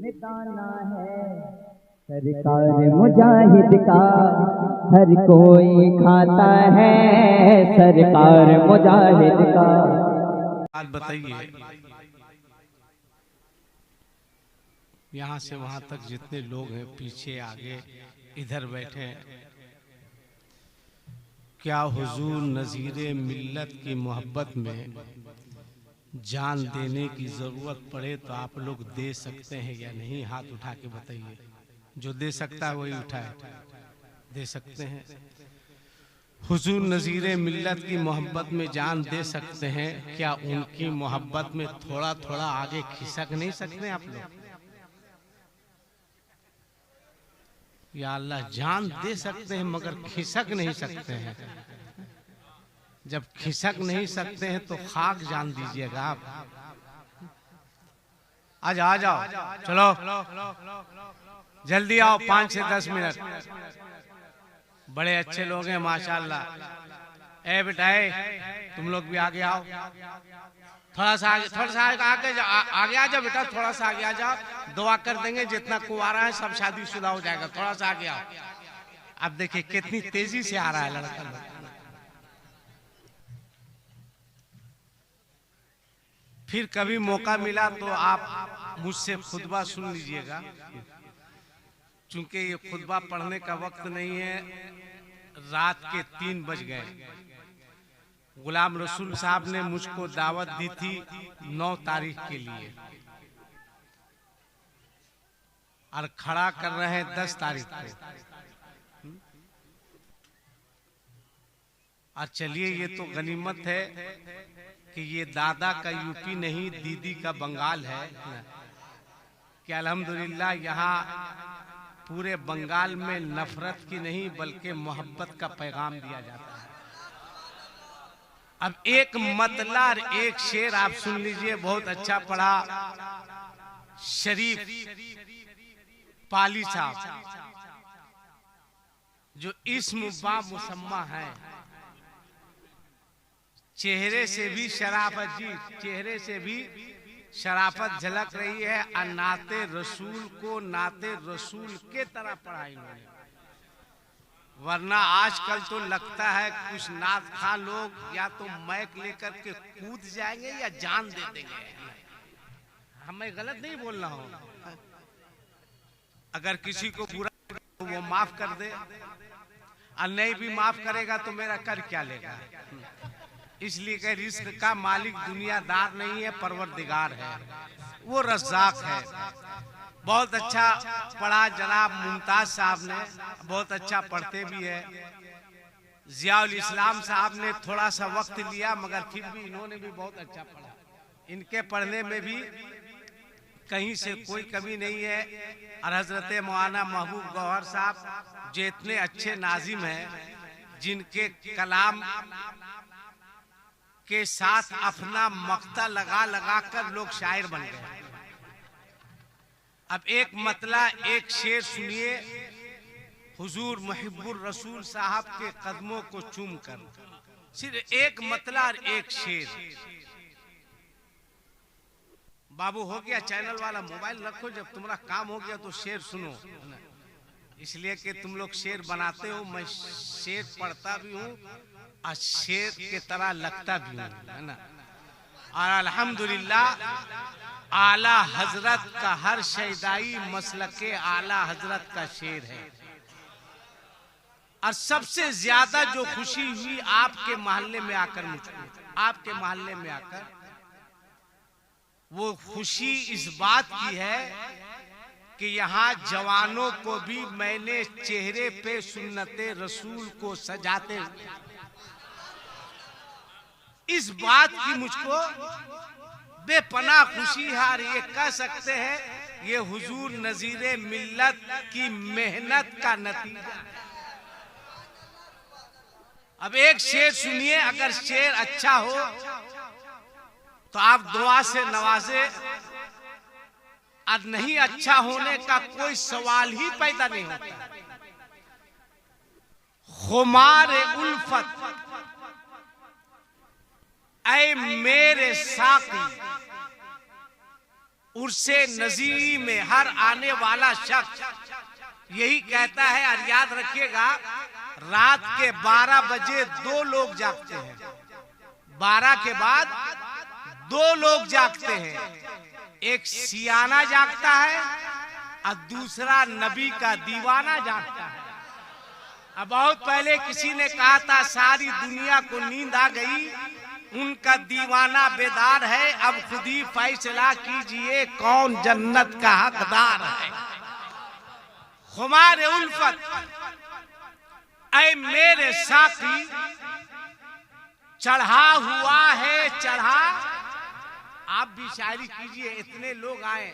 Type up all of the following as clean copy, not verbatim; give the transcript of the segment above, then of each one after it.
निदाना है सरकार मुजाहिद का, हर कोई खाता है सरकार मुजाहिद का। बात बताइए, यहाँ से वहाँ तक जितने लोग हैं, पीछे आगे इधर बैठे, क्या हुजूर नज़ीरे मिल्लत की मोहब्बत में जान देने की ज़रूरत पड़े तो आप लोग दे सकते हैं या नहीं? हाथ उठा के बताइए। जो दे सकता है वही उठाए। दे सकते हैं। हुजूर नज़ीरे मिल्लत की मोहब्बत में जान दे सकते हैं, क्या उनकी मोहब्बत में थोड़ा थोड़ा आगे खिसक नहीं सकते आप लोग? या अल्लाह, जान दे सकते हैं मगर खिसक नहीं सकते हैं। जब खिसक नहीं सकते हैं तो खाक जान दीजिएगा आप। आज आ जाओ, चलो जल्दी आओ, 5 से 10 मिनट। बड़े अच्छे लोग हैं माशाल्लाह। ए बेटा, तुम लोग भी आगे आओ, थोड़ा सा आगे आगे आ जाओ बेटा, थोड़ा सा आगे आ जाओ। दुआ कर देंगे, जितना कुंवारा है सब शादीशुदा हो जाएगा। थोड़ा सा आगे आओ। अब देखिए कितनी तेजी से आ रहा है लड़का लोग। फिर कभी मौका मिला तो आप मुझसे खुतबा सुन लीजिएगा, चूंकि ये खुतबा पढ़ने का वक्त नहीं है। रात के 3 बज गए। गुलाम रसूल साहब ने मुझको दावत दी थी 9 तारीख के लिए, और खड़ा कर रहे हैं 10 तारीख को। और चलिए, ये तो गनीमत है कि ये दादा का यूपी नहीं, दीदी का बंगाल है कि अल्हम्दुलिल्लाह यहाँ पूरे बंगाल में नफरत की नहीं बल्कि मोहब्बत का पैगाम दिया जाता है। अब एक मतला और एक शेर आप सुन लीजिए, बहुत अच्छा पढ़ा शरीफ पाली साहब, जो इस्म बा मुसम्मा है। चेहरे से भी शराफत, जी चेहरे से भी शराफत झलक रही है, और नाते रसूल को नाते रसूल के तरह पढ़ा इन्होंने। वरना आजकल तो लगता है कुछ नात खा लोग या तो मैक लेकर के कूद जाएंगे या जान दे देंगे। हमें गलत नहीं बोल रहा हूं। अगर किसी को बुरा तो वो माफ कर दे, और नहीं भी माफ करेगा तो मेरा कर क्या लेगा। इसलिए कि रिस्क का मालिक दुनियादार नहीं है, परवरदिगार है, वो रज़्ज़ाक है। बहुत अच्छा पढ़ा जनाब मुमताज साहब ने, बहुत अच्छा पढ़ते भी है। जियाउल इस्लाम साहब ने थोड़ा सा वक्त लिया, मगर फिर भी इन्होंने भी बहुत अच्छा पढ़ा। इनके पढ़ने में भी कहीं से कोई कमी नहीं है। और हजरत मौलाना महबूब गौहर साहब जो इतने अच्छे नाजिम हैं, जिनके कलाम के साथ अपना मक्ता लगा लगा कर लोग शायर बन गए। अब एक मतला एक शेर सुनिए, हुजूर मुहिब्बुर रसूल साहब के कदमों को चूम कर। सिर्फ एक मतला और एक शेर। बाबू हो गया चैनल वाला, मोबाइल रखो, जब तुम्हारा काम हो गया तो शेर सुनो। इसलिए कि तुम लोग शेर बनाते हो, मैं शेर पढ़ता भी हूँ और शेर के तरह लगता भी हूँ, है ना। और अल्हम्दुलिल्लाह आला हजरत का हर शैदाई मसलके आला हजरत का शेर है। और सबसे ज्यादा जो खुशी हुई आपके मोहल्ले में आकर, मुझको आपके मोहल्ले में आकर, वो खुशी इस बात की है कि यहाँ जवानों को भी मैंने चेहरे पे सुन्नते रसूल को सजाते हुए, इस बात की मुझको बेपनाह खुशी है। और ये कह सकते हैं ये हुजूर नज़ीरे मिल्लत की मेहनत का नतीजा। अब एक शेर सुनिए, अगर शेर अच्छा हो तो आप दुआ से नवाजे, और नहीं अच्छा होने का कोई सवाल ही पैदा नहीं होता। खुमार उल्फत ऐ मेरे साकी, उर्से नजीरी में हर आने वाला शख्स यही कहता है, और याद रखिएगा रात के 12 बजे 2 लोग जागते हैं, 12 के बाद 2 लोग जागते हैं, एक सियाना जागता है और दूसरा नबी का दीवाना जागता है। अब बहुत पहले किसी ने कहा था सारी दुनिया को नींद आ गई, उनका दीवाना बेदार है, अब खुद ही फैसला कीजिए कौन जन्नत का हकदार है। खुमार उल्फत ऐ मेरे साथी चढ़ा हुआ है चढ़ा। आप भी शायरी कीजिए, इतने लोग आए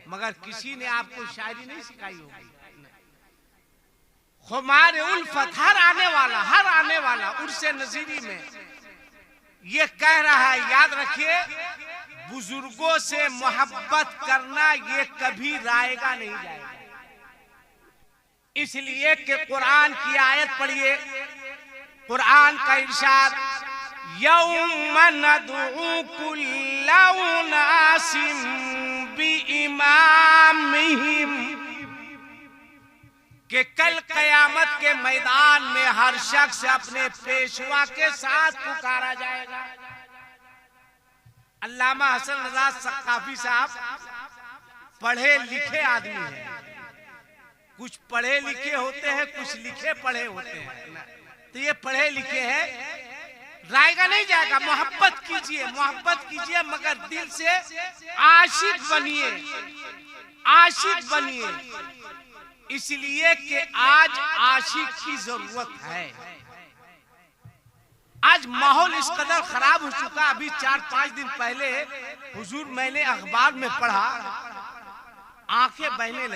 मगर किसी ने आपको शायरी नहीं सिखाई होगी। खुमार उल्फत हर आने वाला उर्से नजीरी में ये कह रहा है, याद रखिए बुजुर्गों से मोहब्बत करना ये कभी रायगा नहीं जाएगा। इसलिए कि कुरान की आयत पढ़िए, कुरान का इरशाद यौम नदउ कुल्ला उनासिम बिइमामिहिम, कि कल कयामत के मैदान में हर शख्स अपने पेशवा के साथ पुकारा जाएगा। अल्लामा हसन रजा सकाफी साहब पढ़े लिखे आदमी हैं, कुछ पढ़े लिखे होते हैं, कुछ लिखे पढ़े होते हैं, तो ये पढ़े लिखे हैं। रायगा नहीं जाएगा, मोहब्बत कीजिए मगर दिल से आशिक बनिए, इसलिए कि आज आशिक की जरूरत है। आज माहौल इस कदर खराब हो चुका, अभी 4-5 दिन पहले हुजूर मैंने अखबार में पढ़ा, आंखें बहने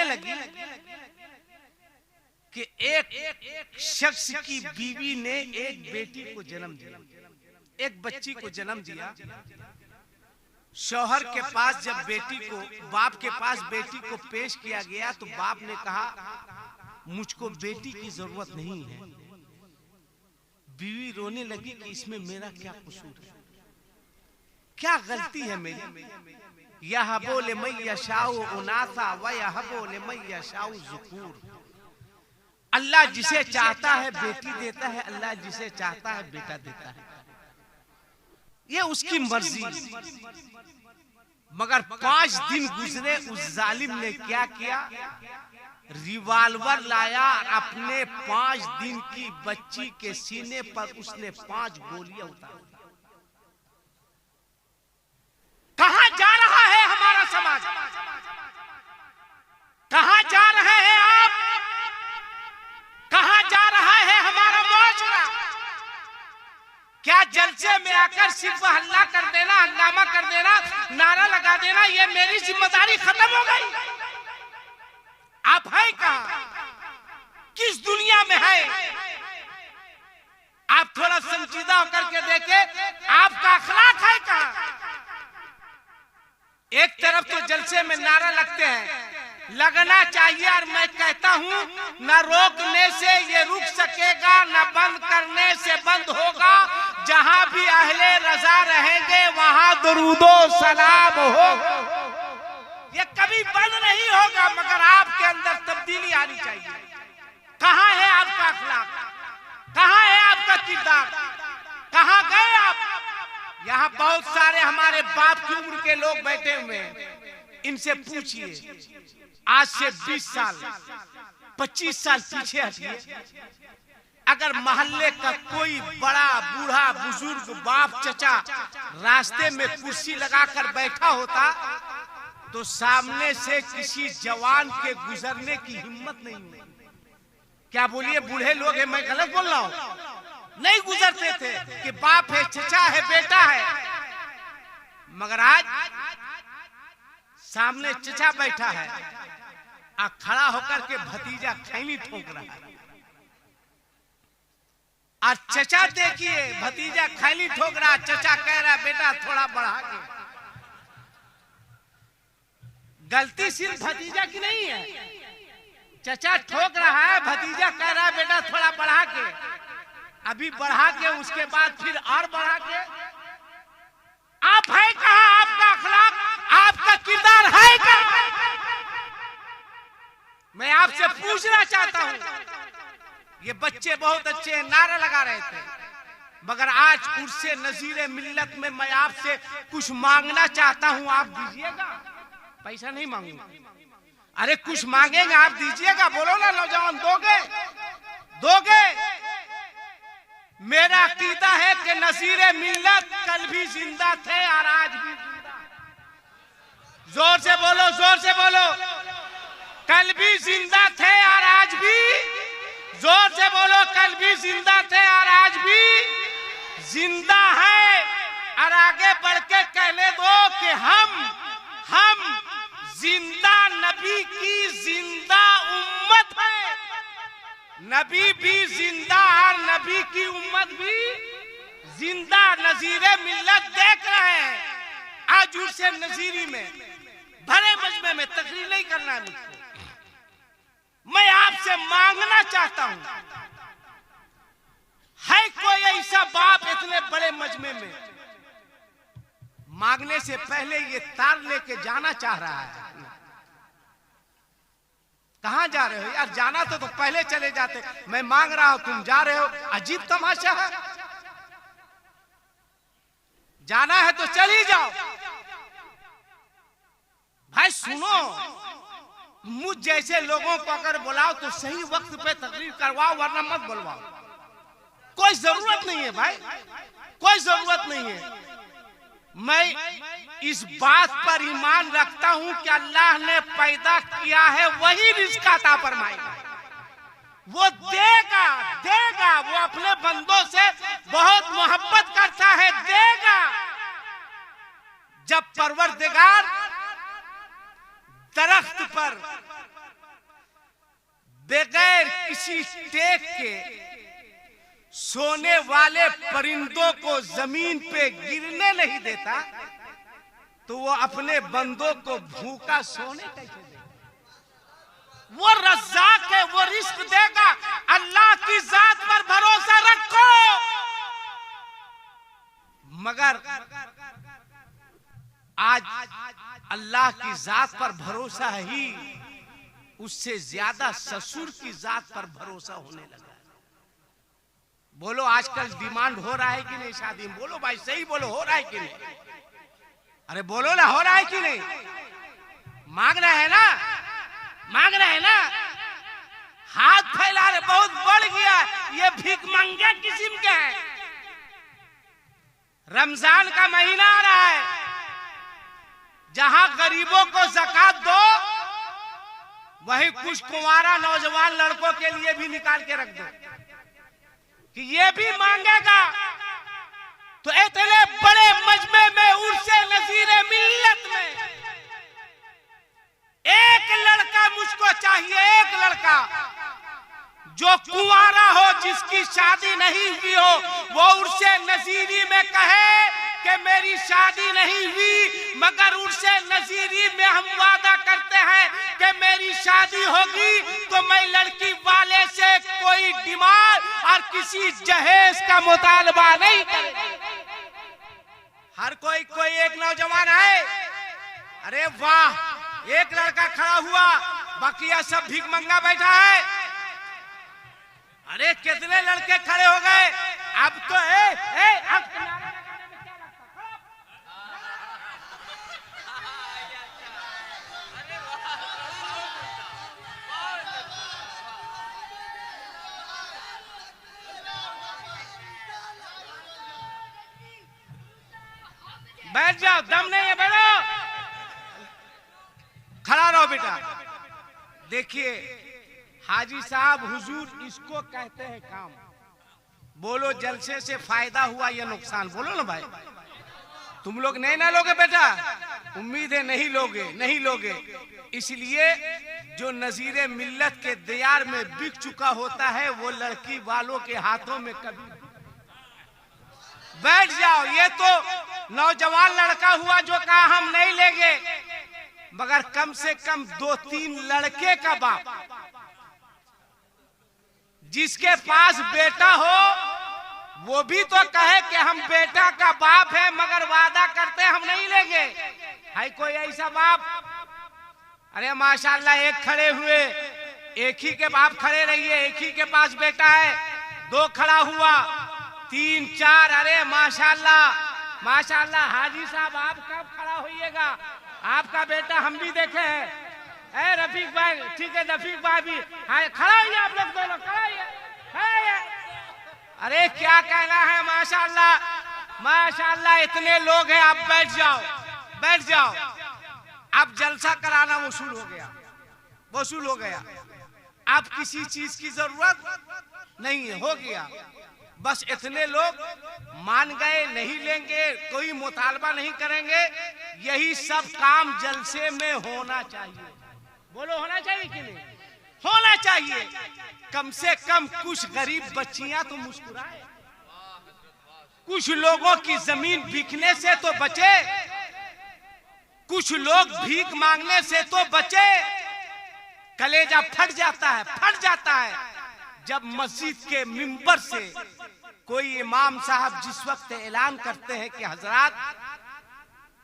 लगी कि एक शख्स की बीवी ने एक बेटी को जन्म दिया, एक बच्ची को जन्म दिया। शौहर के पास जब बाप के पास बेटी को पेश किया गया तो बाप ने कहा मुझको बेटी की जरूरत नहीं है। बीवी रोने लगी कि इसमें मेरा क्या कसूर है, क्या गलती है मेरी। यहबो लिमन यशाउ उनासा व यहबो लिमन यशाउ ज़ुकूर। अल्लाह जिसे चाहता है बेटी देता है, अल्लाह जिसे चाहता है बेटा देता है, ये उसकी मर्जी। मगर 5 दिन गुजरे, उस जालिम ने क्या किया, रिवाल्वर लाया, अपने 5 दिन की बच्ची के सीने पर उसने 5 गोलियां उतारी। कहां जा रहा है हमारा समाज, कहां जा रहे हैं आप, कहां जा रहा है हमारा मुआशरा? क्या जलसे में आकर सिर्फ हल्ला कर देना, हंगामा कर देना, नारा लगा देना, ये मेरी जिम्मेदारी खत्म हो गई? आप है कहां, किस दुनिया में है? आप थोड़ा संजीदा होकर के देखें, आपका अखलाक है कहां? एक तरफ तो जलसे में नारा लगते हैं, लगना चाहिए, और मैं कहता हूं न रोकने से ये रुक सकेगा, न बंद करने से बंद होगा। जहां भी अहले रजा रहेंगे वहां दुरूदो सलाम हो। ये कभी बंद नहीं होगा, मगर आपके अंदर तब्दीली आनी चाहिए। कहां है आपका अखलाक, कहां है आपका किरदार, कहां गए आप? यहाँ बहुत सारे हमारे बाप की उम्र के लोग बैठे हुए हैं, इनसे पूछिए आज से 20 साल 25 साल पीछे हटिए, अगर मोहल्ले का कोई बड़ा बूढ़ा बुजुर्ग बाप चचा रास्ते में कुर्सी लगाकर बैठा होता तो सामने से किसी जवान के गुजरने की हिम्मत नहीं हुई। क्या बोलिए, बूढ़े लोग हैं, मैं गलत बोल रहा हूं? नहीं गुजरते थे कि बाप है, चचा है, बेटा है। मगर आज सामने चचा बैठा है और खड़ा होकर के भतीजा खैनी ठोक रहा है, और चचा देखिए भतीजा खैनी ठोक रहा, चचा कह रहा बेटा थोड़ा बढ़ा के। गलती सिर्फ भतीजा की नहीं है, चचा ठोक रहा है, भतीजा कह रहा है बेटा थोड़ा बढ़ा के, अभी बढ़ा के उसके बाद फिर और बढ़ा के। आप है कहां, आप आपसे पूछना चाहता हूं, ये बच्चे बहुत अच्छे नारे लगा रहे थे, मगर आज उर्से नजीरे मिल्लत में मैं आपसे कुछ मांगना चाहता हूं, आप दीजिएगा? पैसा नहीं मांगूंगा, अरे कुछ मांगेंगे आप दीजिएगा, बोलो ना नौजवान, दोगे? दोगे? मेरा अकीदा है कि नजीरे मिल्लत कल भी जिंदा थे और आज भी जिंदा। जोर से बोलो, जोर से बोलो, कल भी जिंदा थे और आज भी, जोर से बोलो, कल भी जिंदा थे और आज भी जिंदा है। और आगे बढ़ के कहने दो कि हम जिंदा नबी की जिंदा उम्मत है। नबी भी जिंदा और नबी की उम्मत भी जिंदा। नजीरे मिल्लत देख रहे हैं, आज उर्से नजीरी में भरे मजमे में तकरीर नहीं करना है मुझको, मैं आपसे मांगना चाहता हूं, है कोई ऐसा बाप इतने बड़े मजमे में? मांगने से पहले ये तार लेके जाना चाह रहा है। कहां जा रहे हो यार? जाना तो पहले चले जाते, मैं मांग रहा हूं, तुम जा रहे हो, अजीब तमाशा है। जाना है तो चल ही जाओ। भाई सुनो, मुझ जैसे लोगों को अगर बुलाओ तो सही वक्त पे तकरीर करवाओ, वरना मत बुलवाओ। कोई जरूरत नहीं है भाई, कोई जरूरत नहीं है। मैं इस बात पर ईमान रखता हूं कि अल्लाह ने पैदा किया है वही रिज़्क़ अता फरमाएगा, वो देगा देगा। वो अपने बंदों से बहुत मोहब्बत करता है, देगा। जब परवरदिगार दरख्त पर बगैर किसी टेक के सोने वाले परिंदों को जमीन पे गिरने नहीं देता, तो वो अपने बंदों को भूखा सोने कैसे देगा? वो रज़्ज़ाक़ है, वो रिज़्क़ देगा। अल्लाह की जात पर भरोसा रखो। मगर आज अल्लाह की जात पर भरोसा ही उससे ज्यादा ससुर की जात पर भरोसा होने लगा। बोलो आजकल डिमांड हो रहा है कि नहीं शादी में? बोलो भाई, सही बोलो, हो रहा है कि नहीं? अरे बोलो ना, हो रहा है कि नहीं? मांग रहे हैं ना, मांग रहे हैं ना, हाथ फैला रहे, बहुत बढ़ गया, ये भीख मंगे किस्म के हैं। रमजान का महीना आ रहा है, जहां गरीबों को ज़कात दो, वहीं कुछ कुंवारा नौजवान लड़कों के लिए भी निकाल के रख दो कि ये भी मांगेगा। तो इतने बड़े मजमे में उर्से नजीरे मिल्लत में एक लड़का मुझको चाहिए, एक लड़का जो कुंवारा हो, जिसकी शादी नहीं हुई हो, वो उर्से नजीरी में कहे कि मेरी शादी नहीं हुई, मगर उर्से नजीरी में हम वादा करते हैं कि मेरी शादी होगी तो मैं लड़की वाले से कोई डिमांड और किसी जहेज का मुतालबा नहीं करेगा। हर कोई एक नौजवान है, अरे वाह, एक लड़का खड़ा हुआ, बाकी सब भीख मंगा बैठा है। अरे कितने लड़के खड़े हो गए? अब तो अब बैठ जाओ, दम नहीं है, बैठो, खड़ा रहो बेटा। देखिए हाजी साहब, हुजूर इसको कहते हैं काम। बोलो जलसे से फायदा हुआ या नुकसान? बोलो ना भाई, तुम लोग नहीं ना लोगे बेटा? उम्मीद है नहीं लोगे, नहीं लोगे। इसलिए जो नजीरे मिल्लत के दियार में बिक चुका होता है, वो लड़की वालों के हाथों में कभी। बैठ जाओ, ये तो नौजवान लड़का हुआ जो कहा हम नहीं लेंगे, मगर कम से कम 2-3 लड़के का बाप, जिसके पास बेटा हो, वो भी तो कहे कि हम बेटा का बाप है, मगर वादा करते हम नहीं लेंगे। है कोई ऐसा बाप? अरे माशाल्लाह, एक खड़े हुए, एक ही के आप खड़े रहिए, एक ही के पास बेटा है, 2 खड़ा हुआ, 3 4, अरे माशाल्लाह माशाल्लाह। हाजी साहब आप कब खड़ा होइएगा? आपका बेटा हम भी देखे हैं। रफीक भाई, ठीक है, रफीक भाई भी खड़ा होइए, आप लोग दोनों खड़ा होइए। अरे क्या कहना है, माशाल्लाह माशाल्लाह। इतने लोग हैं, आप बैठ जाओ बैठ जाओ। अब जलसा कराना वसूल हो गया, वसूल हो गया। अब किसी चीज की जरूरत नहीं है, हो गया। बस इतने लोग मान गए, नहीं लेंगे, कोई मुतालबा नहीं करेंगे। यही सब काम जलसे में होना चाहिए। बोलो होना चाहिए कि नहीं? होना चाहिए। कम से कम कुछ गरीब बच्चियां तो मुस्कुराए, कुछ लोगों की जमीन बिकने से तो बचे, कुछ लोग भीख मांगने से तो बचे। कलेजा फट जाता है, फट जाता है जब मस्जिद के मिंबर से कोई इमाम साहब जिस वक्त ऐलान करते हैं कि हजरात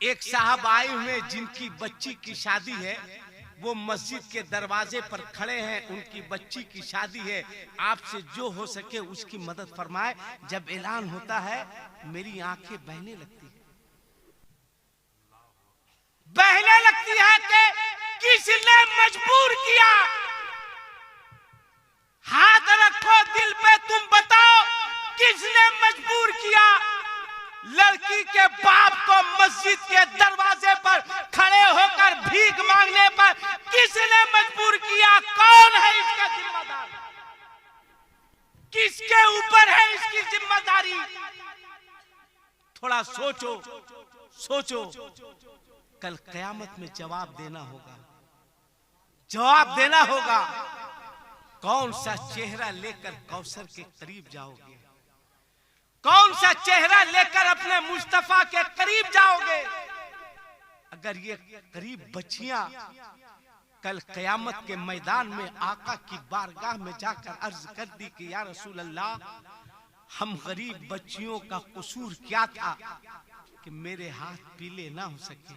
एक साहब आए हुए जिनकी बच्ची की शादी है, वो मस्जिद के दरवाजे पर खड़े हैं, उनकी बच्ची की शादी है, आपसे जो हो सके उसकी मदद फरमाए। जब ऐलान होता है मेरी आंखें बहने लगती है, बहने लगती है कि किसने मजबूर किया। हाथ रखो दिल पे, तुम बताओ किसने मजबूर किया लड़की के बाप को मस्जिद के दरवाजे पर खड़े होकर भीख मांगने पर? किसने मजबूर किया? कौन है इसका जिम्मेदार? किसके ऊपर है इसकी जिम्मेदारी? थोड़ा सोचो सोचो, कल कयामत में जवाब देना होगा, जवाब देना होगा। कौन सा चेहरा लेकर कौसर के करीब जाओगे? कौन सा चेहरा लेकर अपने मुस्तफा के करीब जाओगे? अगर ये करीब बच्चियां कल कयामत के मैदान में आका की बारगाह में जाकर अर्ज कर दी कि या रसूल अल्लाह, हम गरीब बच्चियों का कसूर क्या था कि मेरे हाथ पीले ना हो सके?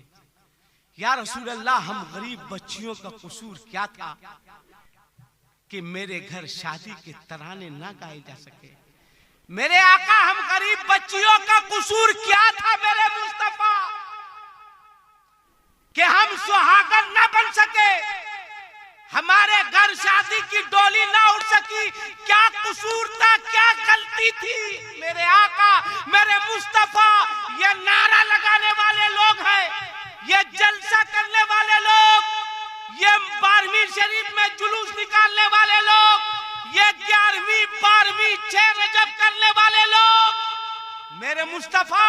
या रसूल अल्लाह, हम गरीब बच्चियों का कसूर क्या था कि मेरे घर शादी के तराने ना गाए जा सके? मेरे आका, हम गरीब बच्चियों का कसूर क्या था मेरे मुस्तफा कि हम सुहागन न बन सके, हमारे घर शादी की डोली ना उठ सकी? क्या कसूर था, क्या गलती थी मेरे आका, मेरे मुस्तफा? ये नारा लगाने वाले लोग हैं, ये जलसा करने वाले लोग, ये 12वीं शरीफ में जुलूस निकालने वाले लोग, ये 11वीं 12वीं 6 रजब करने वाले लोग, मेरे मुस्तफा,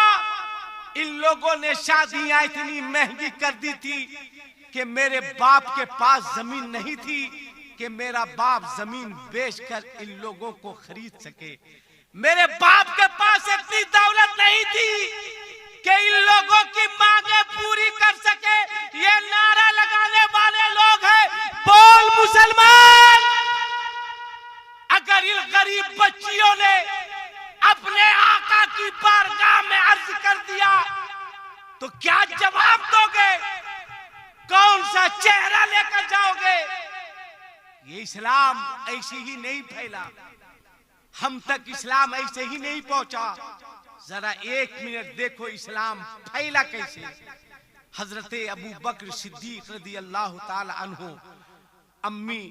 इन लोगों ने शादियां इतनी महंगी कर दी थी कि मेरे बाप के पास जमीन नहीं थी कि मेरा बाप जमीन बेचकर इन लोगों को खरीद सके। मेरे बाप के पास इतनी दौलत नहीं थी कि इन लोगों की मांगे पूरी कर सके। ये नारा लगाने वाले लोग हैं, बोल मुसलमान। अगर इन गरीब बच्चियों ने अपने आका की बारगाह में अर्ज कर दिया तो क्या जवाब दोगे? कौन सा चेहरा लेकर जाओगे? ये इस्लाम ऐसे ही नहीं फैला, हम तक इस्लाम ऐसे ही नहीं पहुंचा। जरा 1 मिनट देखो इस्लाम फैला कैसे। हजरत अबू बकर सिद्दीक रज़ी अल्लाह ताला अन्हु अम्मी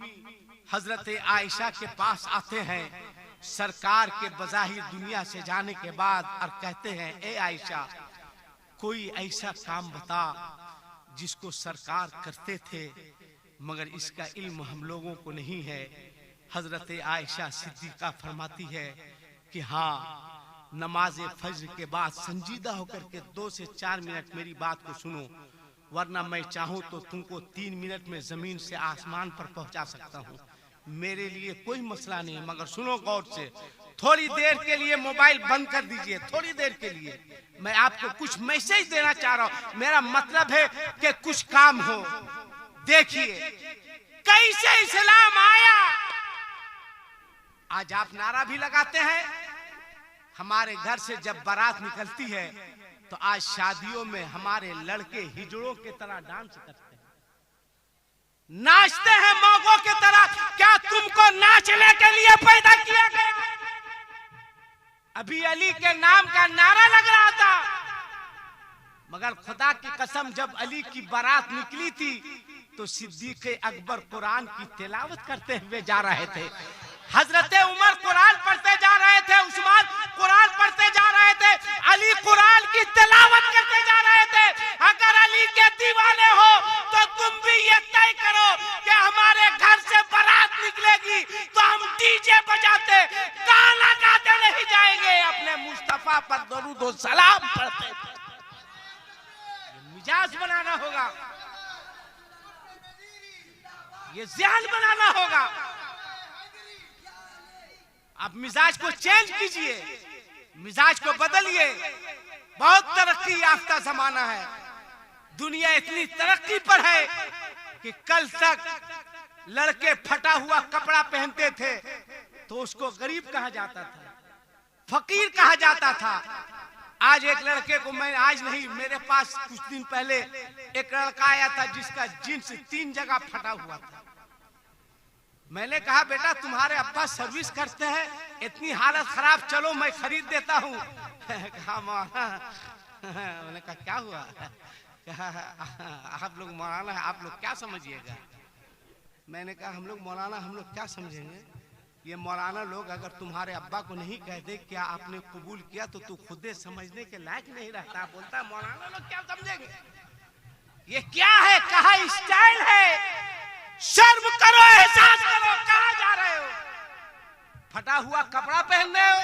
हजरत आयशा के पास आते हैं सरकार के बज़ाहिर दुनिया से जाने के बाद और कहते हैं, ए आयशा, कोई ऐसा काम बता जिसको सरकार करते थे मगर इसका इल्म हम लोगों को नहीं है। हजरत आयशा सिद्दीका फरमाती है कि हाँ, नमाज फज्र के बाद संजीदा होकर के 2 से 4 मिनट मेरी बात को सुनो, वरना मैं चाहूं तो तुमको 3 मिनट में जमीन से आसमान पर पहुंचा सकता हूं। मेरे लिए कोई मसला नहीं, मगर सुनो गौर से। थोड़ी देर के लिए मोबाइल बंद कर दीजिए, थोड़ी देर के लिए मैं आपको कुछ मैसेज देना चाह रहा हूं। मेरा मतलब है कि कुछ काम हो। देखिए कैसे इस्लाम आया। आज आप नारा भी लगाते हैं, हमारे घर से जब बारात निकलती है तो आज शादियों में हमारे लड़के हिजड़ों की तरह डांस करते हैं। नाचते हैं मौगों की तरह। क्या तुमको नाचने के लिए पैदा किया गया? अभी अली के नाम का नारा लग रहा था, मगर खुदा की कसम जब अली की बारात निकली थी तो सिद्दीक अकबर कुरान की तिलावत करते हुए जा रहे थे, हजरत उमर कुरान पढ़ते जा रहे थे, उस्मान कुरान पढ़ते जा रहे थे, अली कुरान की तिलावत करते जा रहे थे। अगर अली के दीवाने हो तो तुम भी ये तय करो कि हमारे घर से बारात निकलेगी तो हम डीजे बजाते गाना गाते नहीं जाएंगे, अपने मुस्तफा पर दरूद और सलाम पढ़ते। मिजाज बनाना होगा, ये ज़हन बनाना होगा। आप मिजाज को चेंज कीजिए, मिजाज को बदलिए। बहुत तरक्की याफ्ता जमाना है, दुनिया इतनी तरक्की पर है कि कल तक लड़के फटा हुआ कपड़ा पहनते थे तो उसको गरीब कहा जाता था, फकीर कहा जाता था। आज एक लड़के को, मैं आज नहीं, मेरे पास कुछ दिन पहले एक लड़का आया था जिसका जींस 3 जगह फटा हुआ था। मैंने कहा बेटा तुम्हारे अब्बा सर्विस करते हैं, इतनी हालत खराब, चलो मैं खरीद देता हूँ। कहा मैंने कहा क्या हुआ? कहा आप लोग मौलाना है, आप लोग क्या समझिएगा? मैंने कहा हम लोग मौलाना, हम लोग क्या समझेंगे? ये मौलाना लोग अगर तुम्हारे अब्बा को नहीं कह दे क्या आपने कबूल किया तो तू खुदे समझने के लायक नहीं रहता। बोलता मौलाना लोग क्या समझेंगे? ये क्या है? कहा स्टाइल है, शर्म करो, एहसास करो, कहां जा रहे हो? फटा हुआ कपड़ा पहन रहे हो,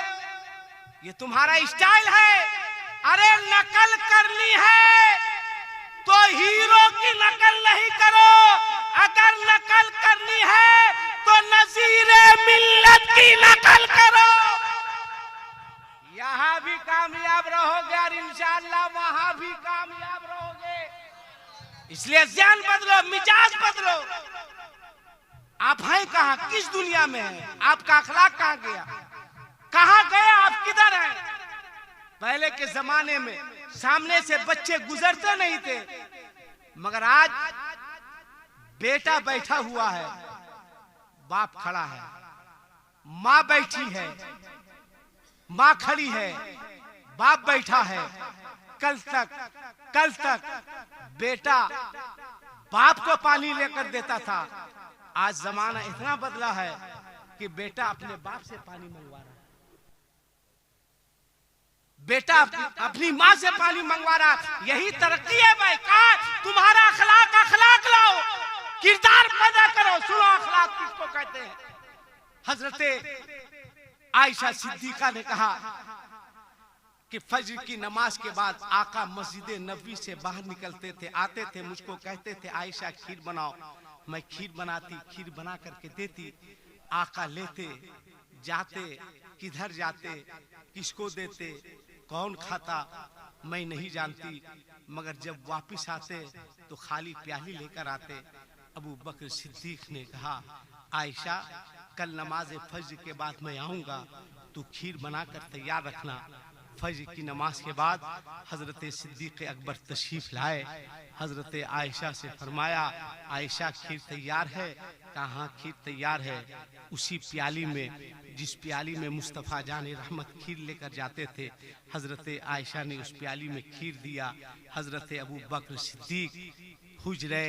ये तुम्हारा स्टाइल है? अरे नकल करनी है तो हीरो की नकल नहीं करो, अगर नकल करनी है तो नज़ीरे मिल्लत की नकल करो। यहां भी कामयाब रहोगे और इंशाअल्लाह वहां भी कामयाब रहोगे। इसलिए ज़हन बदलो, मिजाज बदलो। आप हैं कहां, किस दुनिया में हैं? आपका अखलाक कहां गया? कहां गए आप? किधर हैं? पहले के जमाने में सामने से बच्चे गुजरते नहीं थे, मगर आज बेटा बैठा हुआ है, बाप खड़ा है, माँ बैठी है, माँ खड़ी है, बाप बैठा है। कल तक बेटा बाप को पानी लेकर देता था, आज जमाना इतना बदला है कि बेटा अपने बाप से पानी मंगवा रहा है, बेटा अपनी माँ से पानी मंगवा रहा। यही तरक्की है भाई। कहा तुम्हारा अखलाक लाओ, किरदार पैदा करो। सुनो अखलाक किसको कहते हैं? हजरत आयशा सिद्दीका ने कहा कि फजर की नमाज के बाद आका मस्जिद नबी से बाहर निकलते थे, आते थे, मुझको कहते थे आयशा खीर बनाओ। मैं खीर बनाती, खीर बना करके देती, आका लेते, जाते, किधर जाते, किसको देते, कौन खाता मैं नहीं जानती, मगर जब वापस आते तो खाली प्याली लेकर आते। अबू बकर सिद्दीक ने कहा आयशा कल नमाज फजर के बाद मैं आऊँगा, तू खीर बनाकर तैयार रखना। फजर की नमाज के बाद हजरत सिद्दीक अकबर तशरीफ लाए। हजरत आयशा से फरमाया आयशा खीर तैयार है? कहाँ खीर तैयार है। उसी प्याली में जिस प्याली में मुस्तफ़ा जाने रहमत खीर लेकर जाते थे, हजरत आयशा ने उस प्याली में खीर दिया। हजरत अबू बकर सिद्दीक हुजरे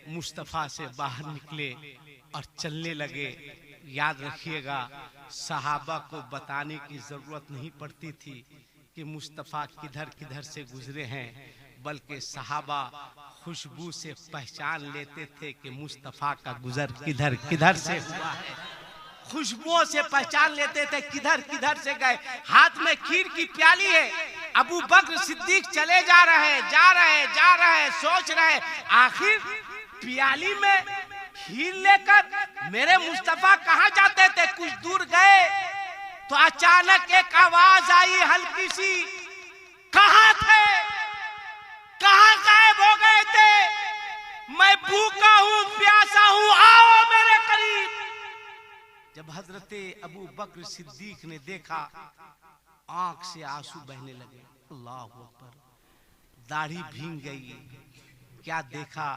मुस्तफ़ा से बाहर निकले और चलने लगे। याद रखिएगा सहाबा को बताने की जरूरत नहीं पड़ती थी कि मुस्तफ़ा किधर किधर से गुजरे हैं, बल्कि सहाबा खुशबू से पहचान लेते थे कि मुस्तफ़ा का गुजर किधर किधर से हुआ है। खुशबुओं से पहचान लेते थे किधर किधर से गए। हाथ में खीर की प्याली है, अबू बकर सिद्दीक चले जा रहे, सोच रहे आखिर प्याली में खीर लेकर मेरे मुस्तफ़ा कहाँ जाते थे। कुछ दूर गए तो अचानक एक आवाज आई हल्की सी, कहाँ थे, कहाँ गायब हो गए थे? मैं भूखा हूँ, प्यासा हूँ, आओ मेरे करीब। जब हजरत अबू बकर सिद्दीक ने देखा, आंख से आंसू बहने लगे। अल्लाह अकबर। दाढ़ी भीग गई। क्या देखा?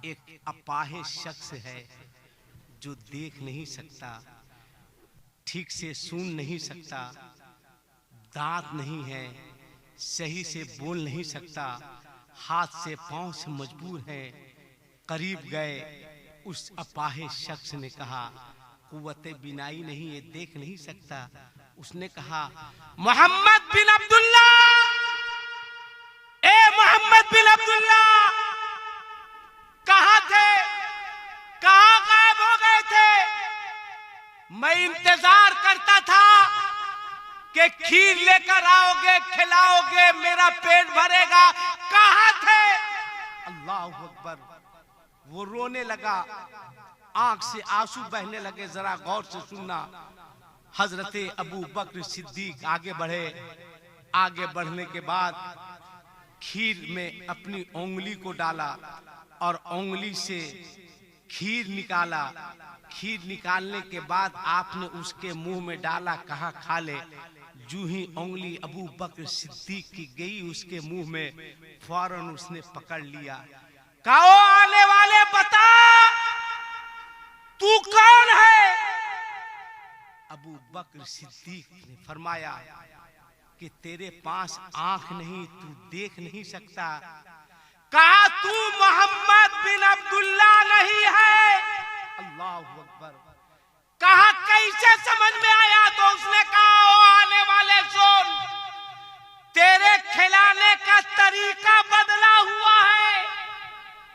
एक अपाहिज शख्स है जो देख नहीं सकता, ठीक से सुन नहीं सकता, दांत नहीं है, सही से बोल नहीं सकता, हाथ से पांव से मजबूर है। करीब गए, उस अपाहिज शख्स ने कहा, कुव्वते बिनाई नहीं, ये देख नहीं सकता। उसने कहा, मोहम्मद बिन अब्दुल्ला, ए मोहम्मद बिन अब्दुल्ला, कहां थे, कहां गायब हो गए थे? मैं इंतजार करता था कि खीर लेकर आओगे, खिलाओगे, मेरा पेट भरेगा, कहां थे? अल्लाह अकबर। वो रोने लगा, आंख से आंसू बहने लगे। जरा गौर से सुनना। हजरते अबू बकर सिद्दीक आगे बढ़े। आगे बढ़ने के बाद खीर में अपनी उंगली को डाला और उंगली से खीर निकाला। खीर निकालने के बाद आपने उसके मुंह में डाला, कहा खा ले। जूं ही उंगली अबू बकर सिद्दीक की गई उसके मुंह में, फौरन उसने पकड़ लिया। कहो आने वाले, बता तू कौन है? अबू बकर सिद्दीक ने फरमाया कि तेरे पास आंख नहीं, तू देख नहीं सकता। कहा तू मोहम्मद बिन अब्दुल्ला नहीं है? अल्लाह अकबर। कहा कैसे समझ में आया? तो उसने कहा, ओ आने वाले सुन, तेरे खिलाने का तरीका बदला हुआ है,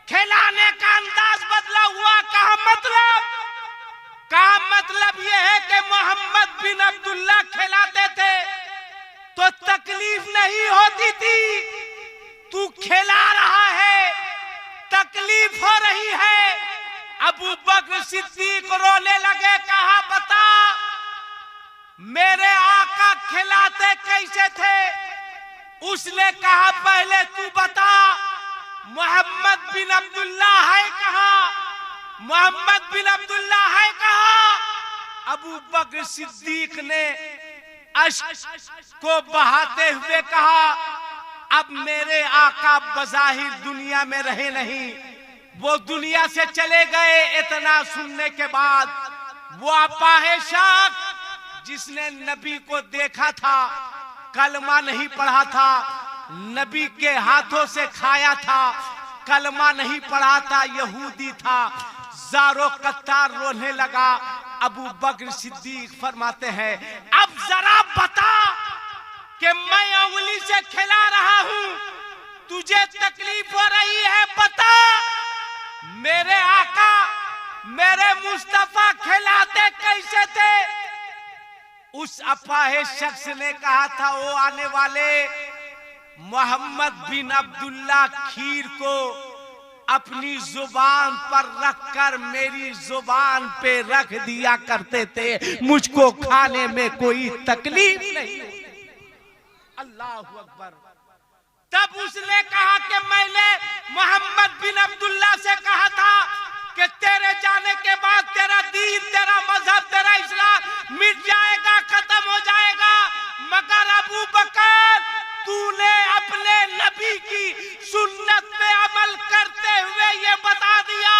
खिलाने का अंदाज बदला हुआ। कहा मतलब? कहा मतलब यह है कि मोहम्मद बिन अब्दुल्ला खिलाते थे तो तकलीफ नहीं होती थी, तू खिला रहा है, तकलीफ हो रही है। अबू बकर सिद्दीक रोने लगे। कहा बता मेरे आका खिलाते कैसे थे? उसने कहा पहले तू बता, मोहम्मद बिन अब्दुल्ला है कहाँ? मोहम्मद बिन अब्दुल्ला है कहाँ? अबू बकर सिद्दीक ने अश्क को बहाते हुए कहा, अब मेरे आका बज़ाहिर दुनिया में रहे नहीं, वो दुनिया से चले गए। इतना सुनने के बाद वो अपाहिज शख्स जिसने नबी को देखा था, कलमा नहीं पढ़ा था, नबी के हाथों से खाया था, कलमा नहीं पढ़ा था, यहूदी था, ज़ारो कत्तार रोने लगा। अबू बकर सिद्दीक फरमाते हैं, अब जरा बता कि मैं उंगली से खिला रहा हूं, तुझे तकलीफ हो रही है, बता। मेरे आका, मेरे मुस्तफा खिलाते कैसे थे? उस अपाहिज शख्स ने कहा था, वो आने वाले, मोहम्मद बिन अब्दुल्ला खीर को अपनी जुबान पर रखकर मेरी जुबान पे रख दिया करते थे, मुझको खाने में कोई तकलीफ नहीं होती। अल्लाह अकबर। तब उसने कहा कि मैंने मोहम्मद बिन अब्दुल्ला से कहा था कि तेरे जाने के बाद तेरा दीन, तेरा मजहब, तेरा इस्लाम मिट जाएगा, खत्म हो जाएगा। मगर अबू बकर, तूने अपने नबी की सुन्नत पे अमल करते हुए ये बता दिया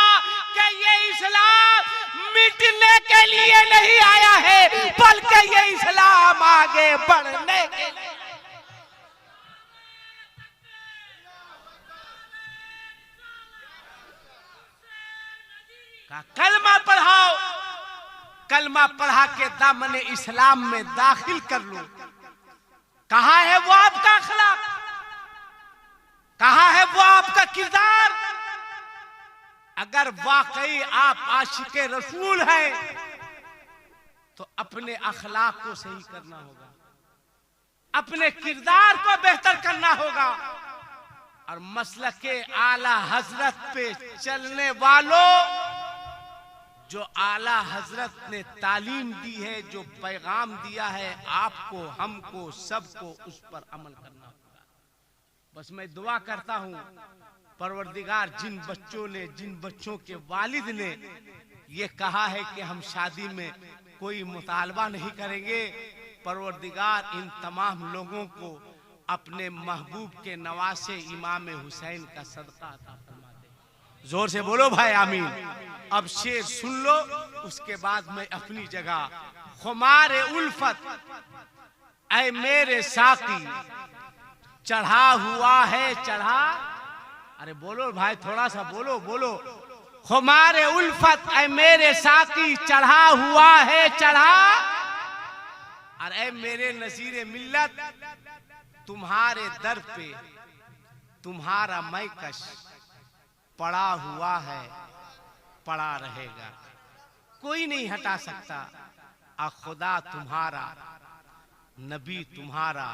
कि ये इस्लाम मिटने के लिए नहीं आया है, बल्कि ये इस्लाम आगे बढ़ने के लिए। कलमा पढ़ाओ, कलमा पढ़ा के दामने इस्लाम में दाखिल कर लो। कहां है वो आपका अखलाक? कहां है वो आपका किरदार? अगर वाकई आप आशिके रसूल हैं तो अपने अखलाक को सही करना होगा, अपने किरदार को बेहतर करना होगा। और मसलके आला हजरत पे चलने वालों, जो आला हजरत ने तालीम दी है, जो पैगाम दिया है, आपको, हमको, सबको उस पर अमल करना होगा। बस मैं दुआ करता हूँ, परवरदिगार जिन बच्चों ने, जिन बच्चों के वालिद ने ये कहा है कि हम शादी में कोई मुतालबा नहीं करेंगे, परवरदिगार इन तमाम लोगों को अपने महबूब के नवासे इमाम हुसैन का सदका अता फरमा दे। जोर से बोलो भाई आमीन। अब शेर सुन लो, उसके बाद मैं अपनी जगह। खुमार उल्फत ऐ मेरे साकी चढ़ा हुआ है चढ़ा। अरे बोलो भाई, थोड़ा सा बोलो बोलो। खुमार उल्फत ऐ मेरे साकी चढ़ा हुआ है चढ़ा। और ऐ मेरे नज़ीर मिल्लत तुम्हारे दर पे तुम्हारा मैकश पड़ा हुआ है पड़ा रहेगा, कोई नहीं हटा सकता। आ खुदा तुम्हारा, नबी तुम्हारा,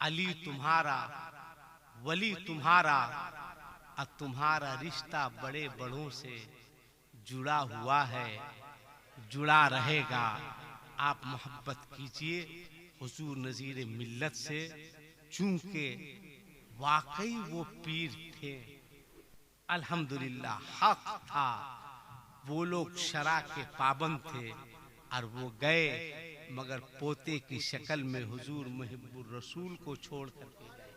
अली तुम्हारा, वली तुम्हारा, और तुम्हारा रिश्ता बड़े बड़ों से जुड़ा हुआ है, जुड़ा रहेगा। आप मोहब्बत कीजिए हुजूर नज़ीर मिल्लत से, चूंकि वाकई वो पीर थे। अल्हम्दुलिल्लाह हक था, वो लोग शरा के पाबंद थे और वो गए, मगर पोते की शक्ल में हुजूर मुहिब्बुर रसूल को छोड़ करके गए।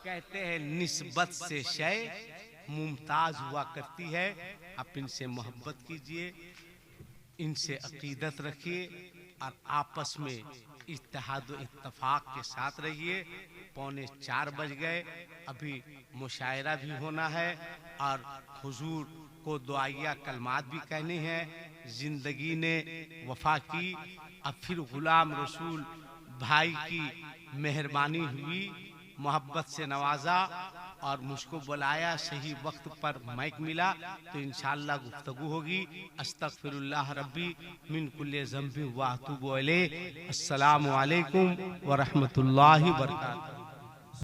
कहते हैं निस्बत से शय मुमताज हुआ करती है। आप इनसे मोहब्बत कीजिए, इनसे अकीदत रखिए और आपस में इत्तेहाद व इत्तफाक के साथ रहिए। 3:45 बज गए, अभी मुशायरा भी होना है और हुजूर को दुआया कलमात भी कहने हैं। जिंदगी ने वफा की, अब फिर गुलाम रसूल भाई की मेहरबानी हुई, मोहब्बत से नवाजा और मुझको बुलाया, सही वक्त पर माइक मिला, तो इंशाअल्लाह गुफ्तगू होगी। अस्तगफिरुल्लाह रब्बी मिन कुल्ले ज़ंबि व अतूबु अलैह। अस्सलामु अलैकुम व रहमतुल्लाहि व बरकातहू।